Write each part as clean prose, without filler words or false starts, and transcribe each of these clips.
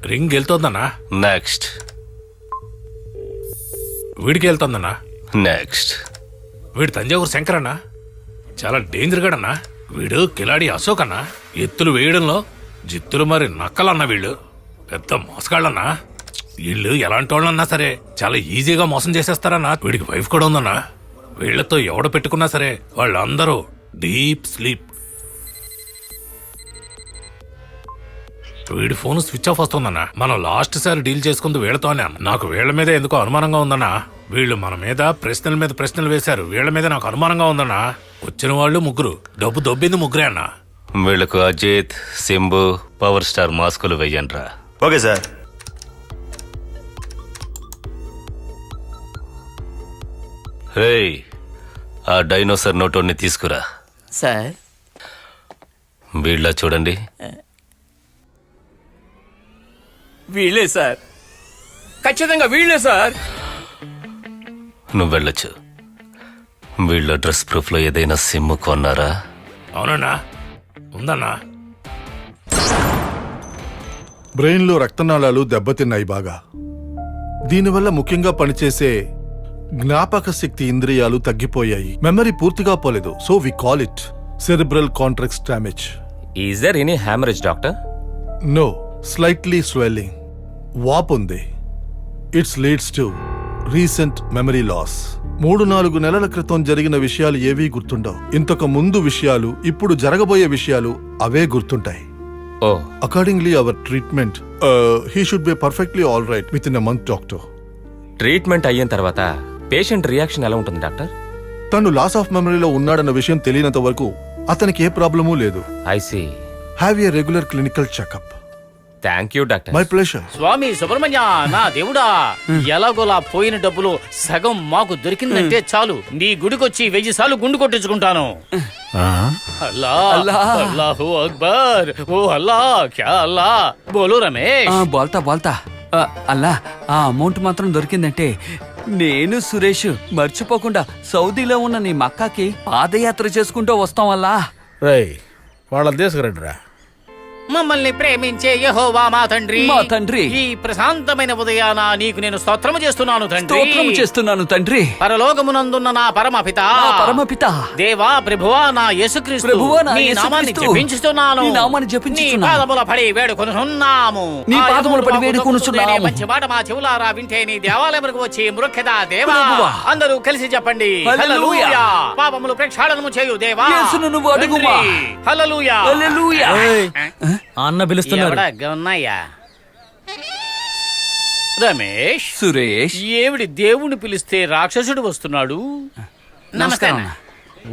Ring వెళ్తోందన్నా. Next. వీడికి వెళ్తోందన్నా. Next. వీడు తంజావూరు శంకర్ అన్నా, చాలా డేంజర్ గడన్నా. వీడు కిలాడి అశోక్ అన్నా, ఎత్తులు వేయడంలో జిత్తులు మరి నక్కలన్నా. వీళ్ళు పెద్ద మోసగాళ్ళన్నా. వీళ్ళు ఎలాంటి వాళ్ళన్నా సరే చాలా ఈజీగా మోసం చేసేస్తారన్నా. వీడికి వైఫ్ కూడా ఉందన్నా. వీళ్లతో ఎవడ పెట్టుకున్నా సరే వాళ్ళందరూ డీప్ స్లీప్. వీడి ఫోన్ స్విచ్ ఆఫ్ వస్తుందన్నా. మనం లాస్ట్ సారి డీల్ చేసుకుంది వీళ్ళతోనే అన్న. నాకు వీళ్ళ మీద ఎందుకో అనుమానంగా ఉందన్నా. వీళ్ళు మన మీద ప్రశ్నలు వేశారు. వీళ్ళ మీద నాకు అనుమానంగా ఉందన్నా. వచ్చిన వాళ్ళు ముగ్గురు, డబ్బు దొబ్బింది ముగ్గురే అన్నా. వీళ్ళకు అజిత్, సింబు, పవర్ స్టార్ మాస్కులు వెయ్యండ్రా. Okay sir. రేయ్, ఆ డైనోసర్ నోటోని తీసుకురా. సార్ వీళ్ళ చూడండి. వీళ్ళే సార్, ఖచ్చితంగా వీళ్ళే సార్. నువ్వు వెళ్ళొచ్చు. వీళ్ళ డ్రెస్ ప్రూఫ్ లో ఏదైనా సిమ్ కొన్నారా? అవునన్నా, ఉందన్నా. బ్రెయిన్లో రక్తనాళాలు దెబ్బతిన్నాయి బాగా. దీనివల్ల ముఖ్యంగా పనిచేసే జ్ఞాపక శక్తి ఇంద్రియాలు తగ్గిపోయాయి. మెమరీ పూర్తిగా పోలేదు. So we call it cerebral contracts damage. Is there any haemorrhage doctor? No, slightly swelling, వాప్ ఉంది. It's leads to recent memory loss. 3-4 నెలల క్రితం జరిగిన విషయాలు ఏవీ గుర్తుండవు. ఇంతకు ముందు విషయాలు, ఇప్పుడు జరగబోయే విషయాలు అవే గుర్తుంటాయి. Oh, accordingly our treatment, he should be perfectly all right with in a month doctor. Treatment అయిన తర్వాత పేషెంట్ రియాక్షన్ ఎలా ఉంటుంది డాక్టర్? తను లాస్ ఆఫ్ మెమరీలో ఉన్నాడన్న విషయం తెలియనంత వరకు అతనికి ఏ ప్రాబ్లమూ లేదు. I see. Have a regular clinical checkup. Thank you doctor. My pleasure. Swami Subrahmanya, నా దేవుడా, ఎలాగోలా పోయిన డబ్బులు సగం మాకు దొరికిందంటే చాలు, నీ గుడికొచ్చి 1000 సార్లు గుండు కొట్టించుకుంటాను. అల్లా అల్లాహు అక్బర్. ఓ అల్లా, క్యా అల్లా, బోలో రమేష్. బోల్తా అల్లా, ఆ అమౌంట్ మాత్రం దొరికిందంటే నేను సురేష్ మర్చిపోకుండా సౌదీలో ఉన్న నీ మక్కాకి పాదయాత్ర చేసుకుంటూ వస్తాం అల్లా. రేయ్, వాళ్ళ తీసుకురండిరా. మమ్మల్ని ప్రేమించే యెహోవా మా తండ్రి, మా తండ్రి, ఈ ప్రశాంతమైన ఉదయాన నీకు నేను స్తోత్రము చేస్తున్నాను తండ్రి. స్తోత్రము చేస్తున్నాను తండ్రి. పరలోకమునందున్న నా పరమపిత, నా పరమపిత, దేవా ప్రభువా నా యేసుక్రీస్తు, ప్రభువా నా నీ నామాన్ని యేసుక్రీస్తు, జపించుతున్నాను. నీ నామాన్ని జపించుచున్నాను. నీ పాదముల పడి వేడుకొనుచున్నాము. నీ పాదముల పడి వేడుకొనుచున్నాము. మంచి మాట మా చెవులారా వింటే నీ దేవాలయమునకు వచ్చి మృఖ్యదా దేవా. ప్రభువా, అందరూ కలిసి చెప్పండి హల్లెలూయా. పాపములు ప్రక్షాళనము చేయు దేవా. యేసును నువ్వు అడుగుమా. హల్లెలూయా హల్లెలూయా. అన్న పిలుస్తున్నారు. ఉన్నాయా రమేష్? సురేష్, ఏమిటి దేవుణ్ణి పిలిస్తే రాక్షసుడు వస్తున్నాడు? నమస్కారం.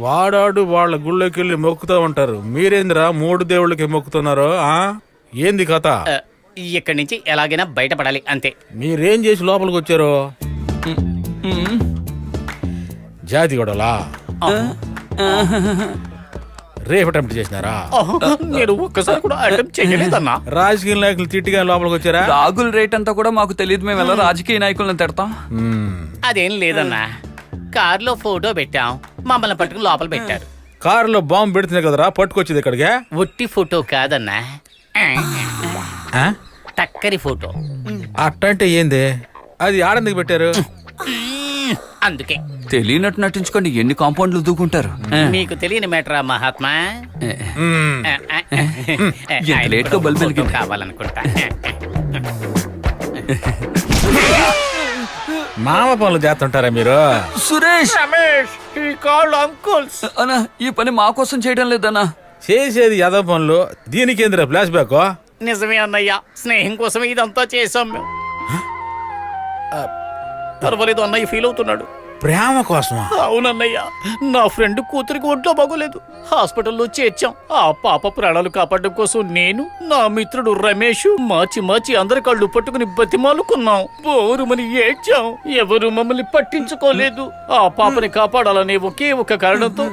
వాడాడు వాళ్ళ గుళ్ళోకి వెళ్ళి మొక్కుతా ఉంటారు. మీరేంద్రా 3 దేవుళ్ళకి మొక్కుతున్నారు? ఏంది కథ? ఇక్కడి నుంచి ఎలాగైనా బయటపడాలి అంతే. మీరేం చేసి లోపలికి వచ్చారు? జాతి గొడవలా? రేపు అటెంప్ట్ చేసినారా? నేను ఒక్కసారి కూడా అటెంప్ట్ చేయలేదన్నా. రాజకీయ నాయకులు తిట్టిగా లోపలికి వచ్చారా? రాగుల రేట్ అంతా కూడా మాకు తెలియదు. మేము ఎలా రాజకీయ నాయకులను తిడతాం? అదేం లేదన్నా, కారులో ఫోటో పెట్టాం, మమ్మల్ని పట్టుకుని లోపల పెట్టారు. కారులో బాంబు పెడుతుంది కదరా పట్టుకొచ్చింది ఇక్కడికి? ఒట్టి ఫోటో కాదన్నా, టక్కరి ఫోటో. అట్టంటే ఏంది? అది ఆడందుకు పెట్టారు? అందుకే తెలియనట్టు నటించుకోండి. ఎన్ని కాంపౌండ్లు దూకుంటారు. మీకు తెలియని మేటరా మహాత్మా. లేట్ గా బల్బ్ వెలిగింది. కావాలనుకుంటా. మామ పనులు చేస్తుంటారా మీరు? సురేష్, రమేష్, ఈ కాళ్ళు అంకుల్స్. అన్నా, ఈ పని మా కోసం చేయడం లేదన్నా. చేసేది యాదవ పనులు, దీనికి ఏందిరా ఫ్లాష్ బ్యాక్? నిజమే అన్నయ్య, స్నేహం కోసం ఇదంతా చేసాం మేము. పర్వాలేదు అన్నయ్య ఫీల్ అవుతున్నాడు. ప్రేమ కోసమా? అవునన్నయ్య, నా ఫ్రెండ్ కూతురికి ఒంట్లో బాగోలేదు, హాస్పిటల్లో చేర్చాం. ఆ పాప ప్రాణాలు కాపాడడం కోసం నేను, నా మిత్రుడు రమేష్ మాచి అందరి కళ్ళు పట్టుకుని బతిమాలుకున్నాం. బోరుమని ఏడ్చాం. ఎవరు మమ్మల్ని పట్టించుకోలేదు. ఆ పాపని కాపాడాలనే ఒకే ఒక కారణంతో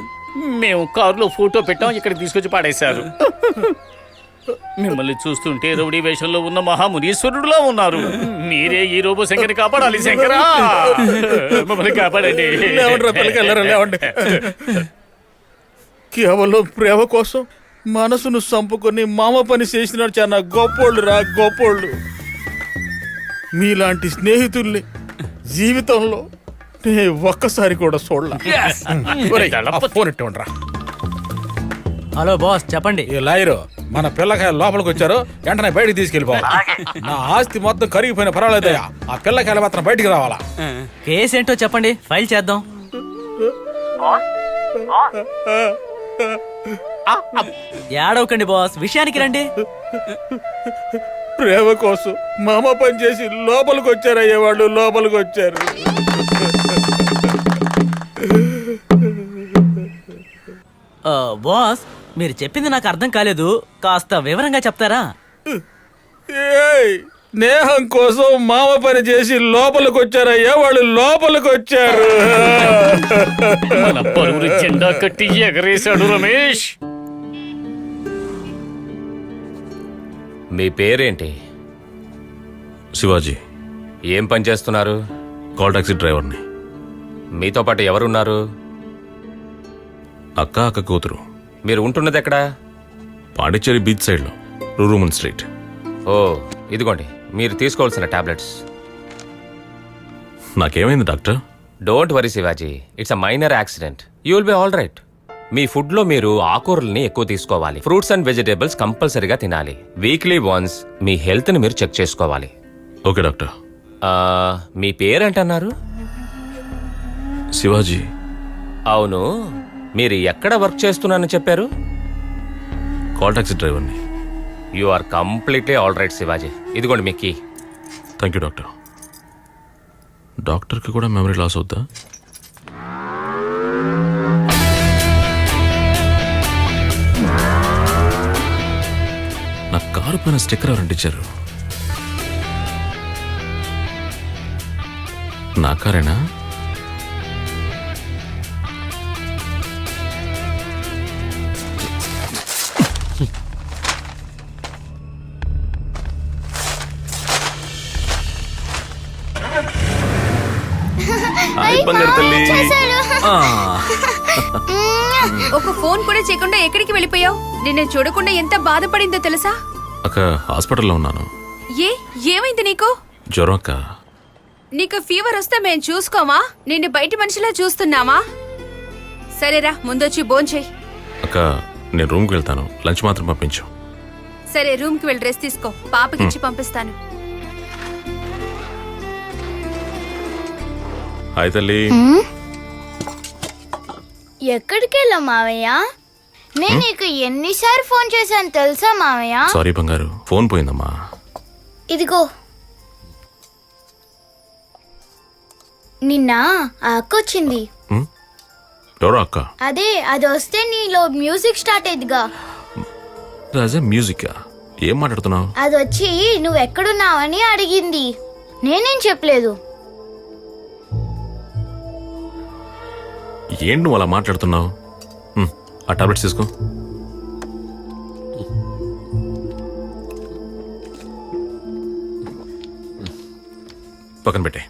మేము కారులో ఫోటో పెట్టాం. ఇక్కడ తీసుకొచ్చి పాడేశారు. మిమ్మల్ని చూస్తుంటే రౌడీ వేషంలో ఉన్న మహామునీశ్వరుడులా ఉన్నారు. మీరే ఈ రోబో శంకర్ని కాపాడాలి. శంకరా, మమ్మల్ని కాపాడండి. కేవలం ప్రేమ కోసం మనసును చంపుకొని మామ పని చేసినాడు. చాలా గొప్పోళ్ళు రా, గొప్పోళ్ళు. మీలాంటి స్నేహితుల్ని జీవితంలో నేను ఒక్కసారి కూడా చూడలా. ఒరేయ్, ఆ ఫోన్ ఇట్టుండ్రా. హలో బాస్ చెప్పండి. ఈ లాయరు మన పిల్లకాయ లోపలికి వచ్చారు, వెంటనే బయటికి తీసుకెళ్ళిపోవాలి. నా ఆస్తి మొత్తం కరిగిపోయిన పర్వాలేదయ్యా, ఆ పిల్లకాయలు మాత్రం బయటికి రావాలా. కేసు ఏంటో చెప్పండి, ఫైల్ చేద్దాం. ఏడవకండి బాస్, విషయానికి రండి. ప్రేమ కోసం మామ పని చేసి లోపలికి వచ్చారయ్యా, వాళ్ళు లోపలికి వచ్చారు. బాస్ మీరు చెప్పింది నాకు అర్థం కాలేదు, కాస్త వివరంగా చెప్తారా? ఏయ్, స్నేహం కోసం మామ పని చేసి లోపలికి వచ్చారయ్యా, వాళ్ళు లోపలికి వచ్చారు. మన పరువులు జెండా కట్టి ఎగరేశాడు రమేష్. మీ పేరేంటి? శివాజీ. ఏం పని చేస్తున్నారు? కాల్ టాక్సీ డ్రైవర్ని. మీతో పాటు ఎవరున్నారు? అక్క కూతురు. మీరు ఉంటున్నది ఎక్కడా? పాండిచ్చేరి బీచ్ సైడ్లో, రూరూమన్ స్ట్రీట్. ఓ ఇదిగోండి మీరు తీసుకోవాల్సిన టాబ్లెట్స్. నాకేమైంది doctor? Don't worry Shivaji, it's a minor accident, you will be all right. మీ ఫుడ్లో మీరు ఆకుకూరల్ని ఎక్కువ తీసుకోవాలి, ఫ్రూట్స్ అండ్ వెజిటేబుల్స్ కంపల్సరీగా తినాలి. వీక్లీ వన్స్ మీ హెల్త్ని మీరు చెక్ చేసుకోవాలి. Okay doctor. మీ పేరేంటన్నారు? శివాజీ. అవును, మీరు ఎక్కడ వర్క్ చేస్తున్నానని చెప్పారు? కాల్ టాక్సీ డ్రైవర్ని. You are completely all right Shivaji, ఇదిగోండి మీ కీ. Thank you doctor. డాక్టర్కి కూడా మెమరీ లాస్ అవుద్దా? నా కారు పైన స్టిక్కర్ ఎవరు అంటించారు? నా కారేనా? ఒక ఫోన్ కూడా చేయకుండా ఎక్కడికి వెళ్ళిపోయావు? నిన్ను చూడకుండా ఎంత బాధపడిందో తెలుసా? అక్క హాస్పిటల్లో ఉన్నాను. ఏమైంది నీకు? జ్వరం అక్క. నీకు ఫీవర్ వస్తే మేం చూసుకోమా? నిన్ను బయటి మనిషిలా చూస్తున్నామా? సరేరా, ముందొచ్చి భోంచేయ్. అక్క నేను రూమ్కి వెళ్తాను, లంచ్ మాత్రం పంపించు. సరే, రూమ్ కి వెళ్ళి డ్రెస్ తీసుకో, పాపకిచ్చి పంపిస్తాను. హాయ్ తల్లి. ఎక్కడికి వెళ్ళావు మావయ్య? నేను నీకు ఎన్నిసార్లు ఫోన్ చేశాను తెలుసా మావయ్య? సారీ బంగారు, ఫోన్ పోయిందమ్మా. ఇదిగో, నిన్న ఆ అక్క వచ్చింది. ఎవరో అక్క? అదే, అది వస్తే నీలో మ్యూజిక్ స్టార్ట్ అయ్యిదిగా. రాజా మ్యూజిక్? ఏం మాట్లాడుతున్నావు? అది వచ్చి నువ్వు ఎక్కడున్నావని అడిగింది, నేనేం చెప్పలేదు. ఏంటి నువ్వు అలా మాట్లాడుతున్నావు? ఆ టాబ్లెట్స్ తీసుకో. పక్కన పెట్టే,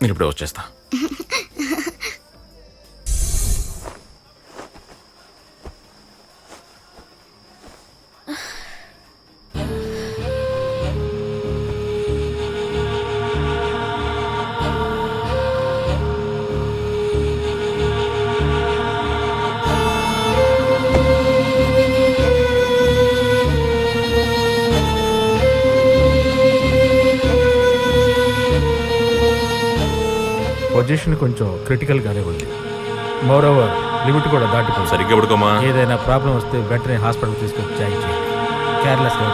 నేను ఇప్పుడే వచ్చేస్తా. పొజిషన్ కొంచెం క్రిటికల్ గానే ఉంది. మోరోవర్ లిమిట్ కూడా దాటిపోయింది. సరిగ్గా పడుకోమా. ఏదైనా ప్రాబ్లం వస్తే వెంటనే హాస్పిటల్ తీసుకొచ్చి జాయిన్ చేయండి. కేర్లెస్ గా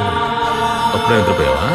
అప్పుడే నిద్రపోయావా?